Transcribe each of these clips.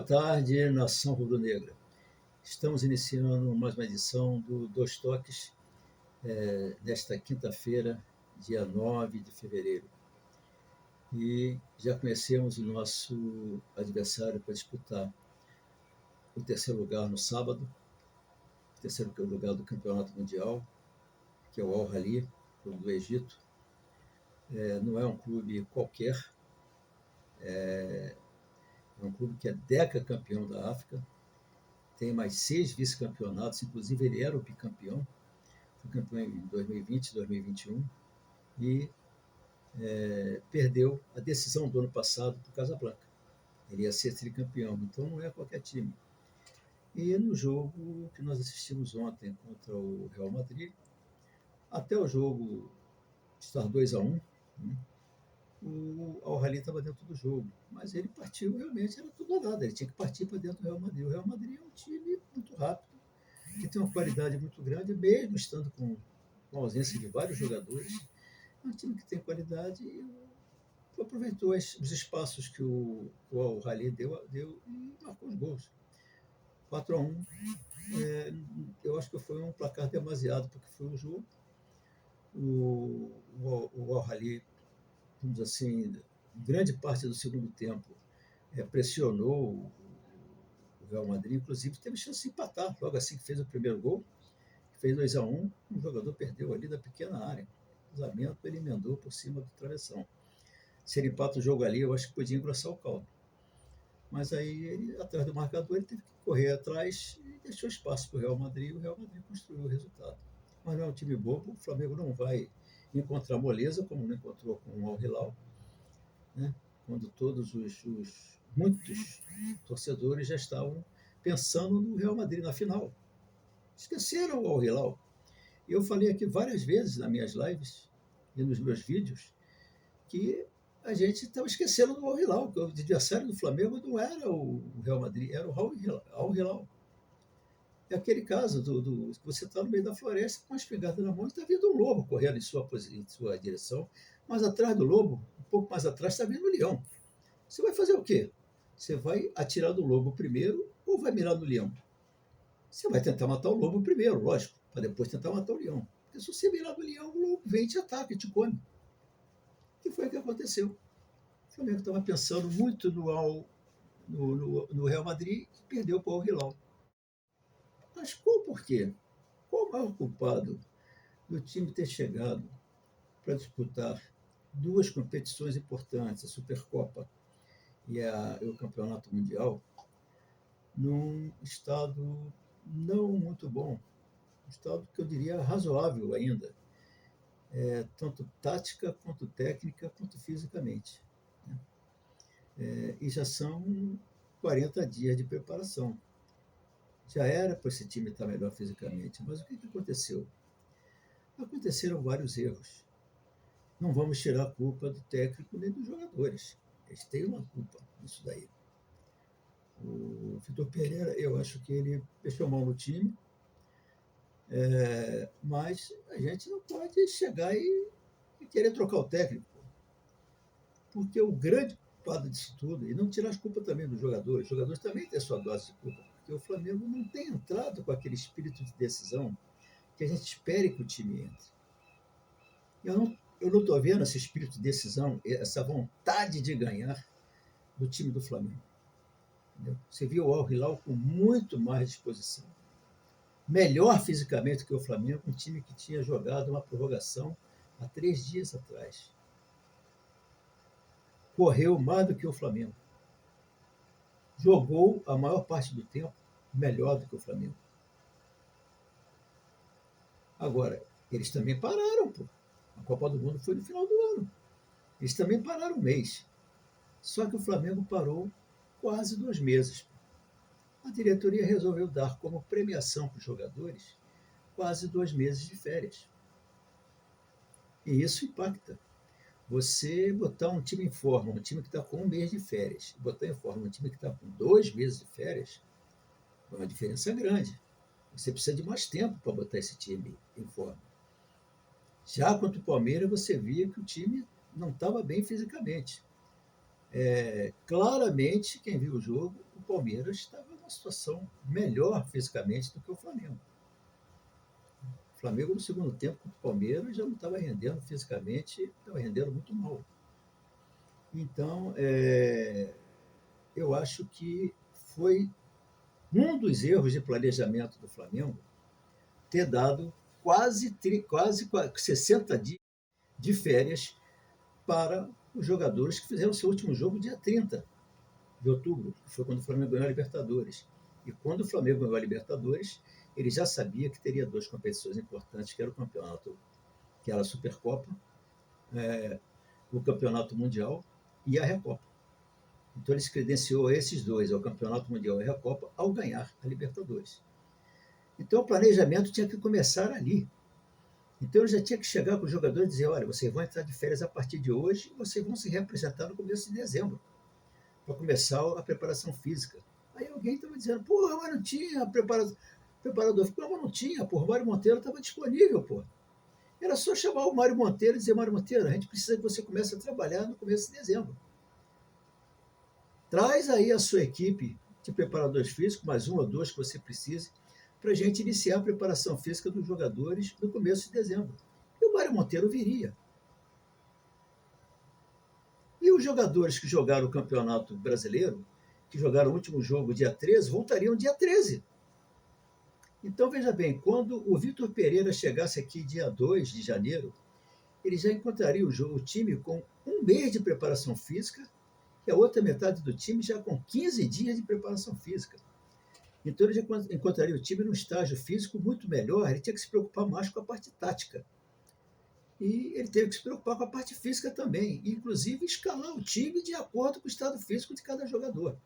tarde, nação rubro-negra. Estamos iniciando mais uma edição do Dois Toques, nesta quinta-feira, dia 9 de fevereiro. E já conhecemos o nosso adversário para disputar o terceiro lugar no sábado, o terceiro lugar do Campeonato Mundial, que é o Al Ahly, clube do Egito. Não é um clube qualquer, é um clube que é decacampeão da África, tem mais 6 vice-campeonatos, inclusive ele era o bicampeão, foi campeão em 2020, 2021, e perdeu a decisão do ano passado para o Casablanca. Ele ia ser tricampeão, então não é qualquer time. E no jogo que nós assistimos ontem contra o Real Madrid, até o jogo estar 2-1, né, o Al Ahly estava dentro do jogo, mas ele partiu realmente, era tudo ou nada, ele tinha que partir para dentro do Real Madrid. O Real Madrid é um time muito rápido, que tem uma qualidade muito grande, mesmo estando com a ausência de vários jogadores. É um time que tem qualidade e aproveitou os espaços que o Al Ahly deu e marcou os gols. 4-1, eu acho que foi um placar demasiado porque foi o jogo. O Al Ahly, vamos dizer assim, grande parte do segundo tempo pressionou o Real Madrid, inclusive teve chance de empatar, logo assim que fez o primeiro gol, que fez 2-1, um jogador perdeu ali da pequena área, cruzamento, ele emendou por cima do travessão. Se ele empata o jogo ali, eu acho que podia engrossar o caldo. Mas aí, ele, atrás do marcador, ele teve que correr atrás e deixou espaço para o Real Madrid, e o Real Madrid construiu o resultado. Mas não é um time bobo, o Flamengo não vai encontrar moleza, como não encontrou com o Al Hilal, né? Quando muitos torcedores já estavam pensando no Real Madrid na final. Esqueceram o Al Hilal. E eu falei aqui várias vezes nas minhas lives e nos meus vídeos que a gente estava esquecendo do Al Hilal, que o adversário do Flamengo não era o Real Madrid, era o Al Hilal. É aquele caso que você está no meio da floresta com a espingarda na mão e está vindo um lobo correndo em sua direção, mas atrás do lobo, um pouco mais atrás, está vindo um leão. Você vai fazer o quê? Você vai atirar no lobo primeiro ou vai mirar no leão? Você vai tentar matar o lobo primeiro, lógico, para depois tentar matar o leão. Porque se você mirar no leão, o lobo vem e te ataca e te come. O que foi que aconteceu? O Flamengo estava pensando muito no Real Madrid e perdeu para o Al Hilal. Mas qual por quê? Qual o maior culpado do time ter chegado para disputar 2 competições importantes, a Supercopa e o Campeonato Mundial, num estado não muito bom, um estado que eu diria razoável ainda, tanto tática, quanto técnica, quanto fisicamente, né? E já são 40 dias de preparação. Já era para esse time estar melhor fisicamente, mas o que aconteceu? Aconteceram vários erros. Não vamos tirar a culpa do técnico nem dos jogadores. Eles têm uma culpa nisso daí. O Vitor Pereira, eu acho que ele deixou mal no time, mas a gente não pode chegar e querer trocar o técnico, porque o grande culpado disso tudo, e não tirar as culpas também dos jogadores, os jogadores também têm sua dose de culpa, porque o Flamengo não tem entrado com aquele espírito de decisão que a gente espere que o time entre. Eu não estou vendo esse espírito de decisão, essa vontade de ganhar do time do Flamengo. Entendeu? Você viu o Al Hilal com muito mais disposição. Melhor fisicamente que o Flamengo, um time que tinha jogado uma prorrogação há 3 dias atrás. Correu mais do que o Flamengo. Jogou a maior parte do tempo melhor do que o Flamengo. Agora, eles também pararam, pô. A Copa do Mundo foi no final do ano. Eles também pararam um mês. Só que o Flamengo parou quase 2 meses. A diretoria resolveu dar como premiação para os jogadores quase 2 meses de férias. E isso impacta. Você botar um time em forma, um time que está com 1 mês de férias, botar em forma um time que está com 2 meses de férias, é uma diferença grande. Você precisa de mais tempo para botar esse time em forma. Já contra o Palmeiras, você via que o time não estava bem fisicamente. Claramente, quem viu o jogo, o Palmeiras estava numa situação melhor fisicamente do que o Flamengo. O Flamengo, no segundo tempo, contra o Palmeiras, já não estava rendendo fisicamente, estava rendendo muito mal. Então, eu acho que foi um dos erros de planejamento do Flamengo ter dado quase 60 dias de férias para os jogadores que fizeram seu último jogo dia 30 de outubro, que foi quando o Flamengo ganhou a Libertadores. E quando o Flamengo ganhou a Libertadores, ele já sabia que teria duas competições importantes, que era o campeonato, que era a Supercopa, o Campeonato Mundial e a Recopa. Então ele se credenciou a esses dois, ao Campeonato Mundial e a Recopa, ao ganhar a Libertadores. Então o planejamento tinha que começar ali. Então ele já tinha que chegar com os jogadores e dizer, olha, vocês vão entrar de férias a partir de hoje e vocês vão se representar no começo de dezembro, para começar a preparação física. Aí alguém estava dizendo, porra, mas não tinha preparador. Mas não tinha, porra, o Mário Monteiro estava disponível, porra. Era só chamar o Mário Monteiro e dizer, Mário Monteiro, a gente precisa que você comece a trabalhar no começo de dezembro. Traz aí a sua equipe de preparadores físicos, mais um ou dois que você precise, para a gente iniciar a preparação física dos jogadores no começo de dezembro. E o Mário Monteiro viria. E os jogadores que jogaram o Campeonato Brasileiro, que jogaram o último jogo dia 13, voltariam dia 13. Então, veja bem, quando o Vitor Pereira chegasse aqui dia 2 de janeiro, ele já encontraria o time com um mês de preparação física e a outra metade do time já com 15 dias de preparação física. Então, ele já encontraria o time num estágio físico muito melhor, ele tinha que se preocupar mais com a parte tática. E ele teve que se preocupar com a parte física também, inclusive escalar o time de acordo com o estado físico de cada jogador.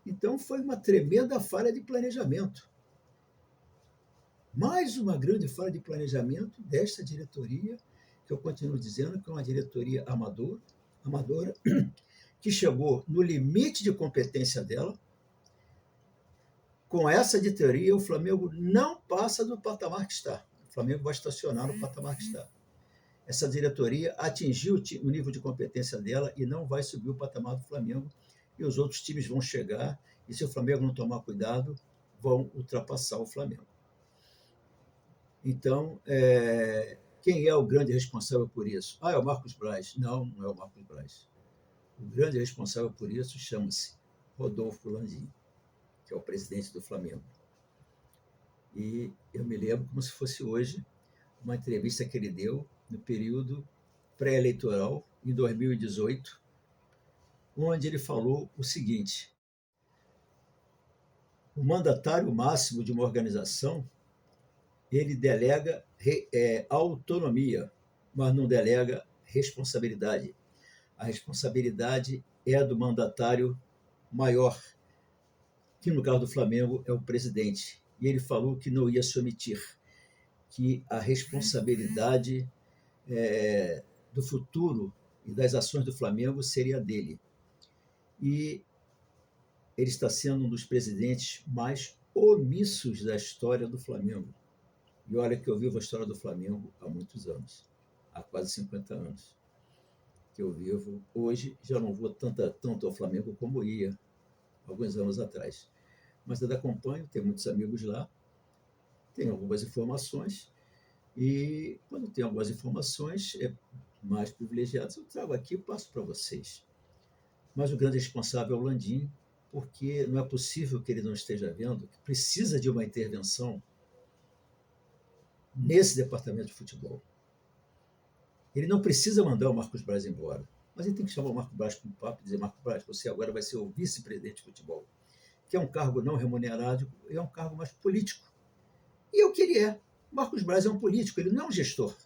Então, foi uma tremenda falha de planejamento. Mais uma grande falha de planejamento desta diretoria, que eu continuo dizendo que é uma diretoria amadora, que chegou no limite de competência dela. Com essa diretoria, o Flamengo não passa do patamar que está. O Flamengo vai estacionar no patamar que está. Essa diretoria atingiu o nível de competência dela e não vai subir o patamar do Flamengo. E os outros times vão chegar, e se o Flamengo não tomar cuidado, vão ultrapassar o Flamengo. Então, quem é o grande responsável por isso? É o Marcos Braz. Não, não é o Marcos Braz. O grande responsável por isso chama-se Rodolfo Landim, que é o presidente do Flamengo. E eu me lembro como se fosse hoje uma entrevista que ele deu no período pré-eleitoral, em 2018, onde ele falou o seguinte: o mandatário máximo de uma organização, ele delega autonomia, mas não delega responsabilidade. A responsabilidade é do mandatário maior, que no caso do Flamengo é o presidente. E ele falou que não ia se omitir, que a responsabilidade do futuro e das ações do Flamengo seria dele. E ele está sendo um dos presidentes mais omissos da história do Flamengo. E olha que eu vivo a história do Flamengo há muitos anos, há quase 50 anos que eu vivo. Hoje já não vou tanto ao Flamengo como ia alguns anos atrás. Mas ainda acompanho, tenho muitos amigos lá, tenho algumas informações, e quando tenho algumas informações mais privilegiadas, eu trago aqui e passo para vocês. Mas o grande responsável é o Landim, porque não é possível que ele não esteja vendo que precisa de uma intervenção nesse departamento de futebol. Ele não precisa mandar o Marcos Braz embora, mas ele tem que chamar o Marcos Braz para um papo e dizer: Marcos Braz, você agora vai ser o vice-presidente de futebol, que é um cargo não remunerado, é um cargo mais político. E é o que ele é. Marcos Braz é um político, ele não é um gestor.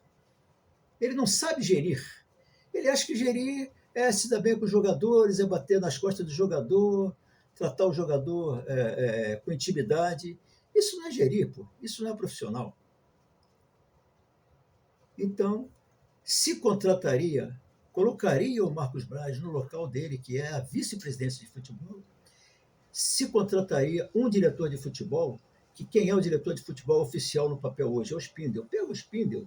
Ele não sabe gerir. Ele acha que gerir é se dar bem com os jogadores, é bater nas costas do jogador, tratar o jogador com intimidade. Isso não é gerir, pô. Isso não é profissional. Então, se contrataria, colocaria o Marcos Braz no local dele, que é a vice-presidência de futebol, se contrataria um diretor de futebol, que quem é o diretor de futebol oficial no papel hoje é o Spindel. Pega o Spindel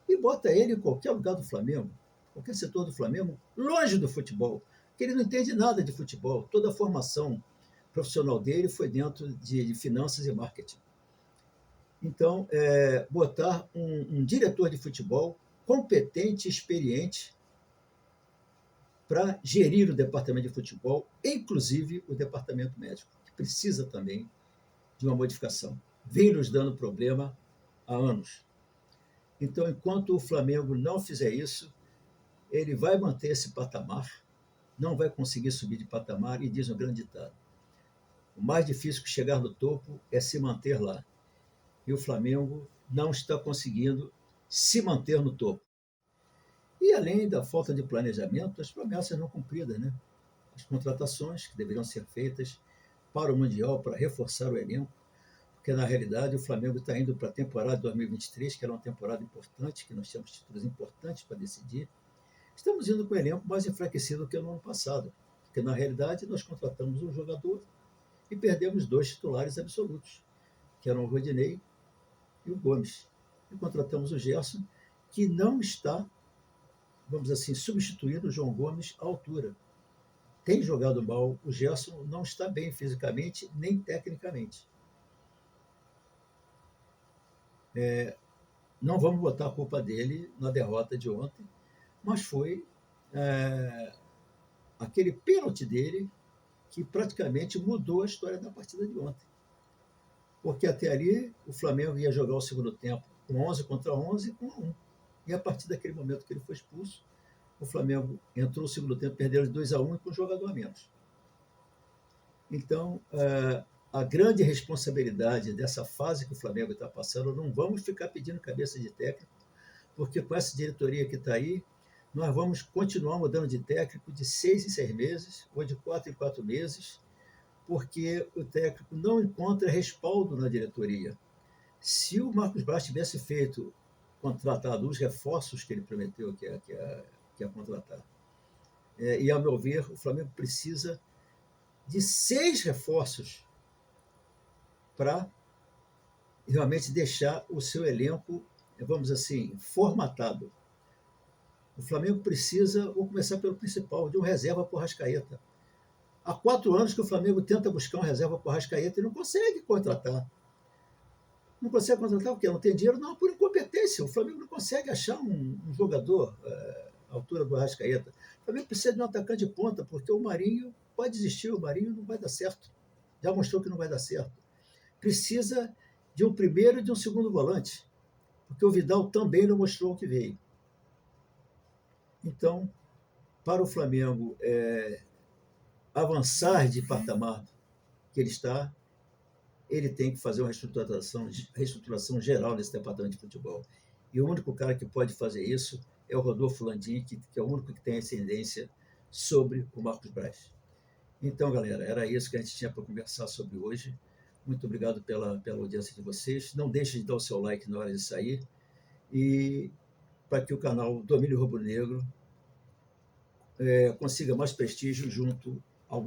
e bota ele em qualquer lugar do Flamengo, qualquer setor do Flamengo, longe do futebol, porque ele não entende nada de futebol. Toda a formação profissional dele foi dentro de finanças e marketing. Então, botar um diretor de futebol competente e experiente para gerir o departamento de futebol, inclusive o departamento médico, que precisa também de uma modificação. Vem nos dando problema há anos. Então, enquanto o Flamengo não fizer isso, ele vai manter esse patamar, não vai conseguir subir de patamar, e diz um grande ditado: o mais difícil que chegar no topo é se manter lá. E o Flamengo não está conseguindo se manter no topo. E além da falta de planejamento, as promessas não cumpridas, né? As contratações que deveriam ser feitas para o Mundial, para reforçar o elenco, porque na realidade o Flamengo está indo para a temporada de 2023, que era uma temporada importante, que nós tínhamos títulos importantes para decidir. Estamos indo com o elenco mais enfraquecido que no ano passado, porque na realidade nós contratamos um jogador e perdemos 2 titulares absolutos, que eram o Rodinei e o Gomes. E contratamos o Gerson, que não está, vamos assim, substituindo o João Gomes à altura. Tem jogado mal, o Gerson não está bem fisicamente nem tecnicamente. Não vamos botar a culpa dele na derrota de ontem, mas foi aquele pênalti dele que praticamente mudou a história da partida de ontem. Porque até ali o Flamengo ia jogar o segundo tempo com 11 contra 11 com 1. E a partir daquele momento que ele foi expulso, o Flamengo entrou no segundo tempo, perdeu de 2-1 e com um jogador a menos. Então, a grande responsabilidade dessa fase que o Flamengo está passando, não vamos ficar pedindo cabeça de técnico, porque com essa diretoria que está aí, nós vamos continuar mudando de técnico de 6 em 6 meses, ou de 4 em 4 meses, porque o técnico não encontra respaldo na diretoria. Se o Marcos Braz tivesse contratado os reforços que ele prometeu que ia contratar, e, ao meu ver, o Flamengo precisa de 6 reforços para realmente deixar o seu elenco, vamos assim, formatado. O Flamengo precisa, vou começar pelo principal, de um reserva para o Arrascaeta. Há 4 anos que o Flamengo tenta buscar um reserva para o Arrascaeta e não consegue contratar. Não consegue contratar porque não tem dinheiro? Não, por incompetência. O Flamengo não consegue achar um jogador à altura do Arrascaeta. O Flamengo precisa de um atacante de ponta, porque o Marinho pode desistir, o Marinho não vai dar certo. Já mostrou que não vai dar certo. Precisa de um primeiro e de um segundo volante, porque o Vidal também não mostrou o que veio. Então, para o Flamengo avançar de patamar que ele está, ele tem que fazer uma reestruturação geral nesse departamento de futebol. E o único cara que pode fazer isso é o Rodolfo Landim, que é o único que tem ascendência sobre o Marcos Braz. Então, galera, era isso que a gente tinha para conversar sobre hoje. Muito obrigado pela audiência de vocês. Não deixe de dar o seu like na hora de sair. E para que o canal Domínio Rubro Negro consiga mais prestígio junto ao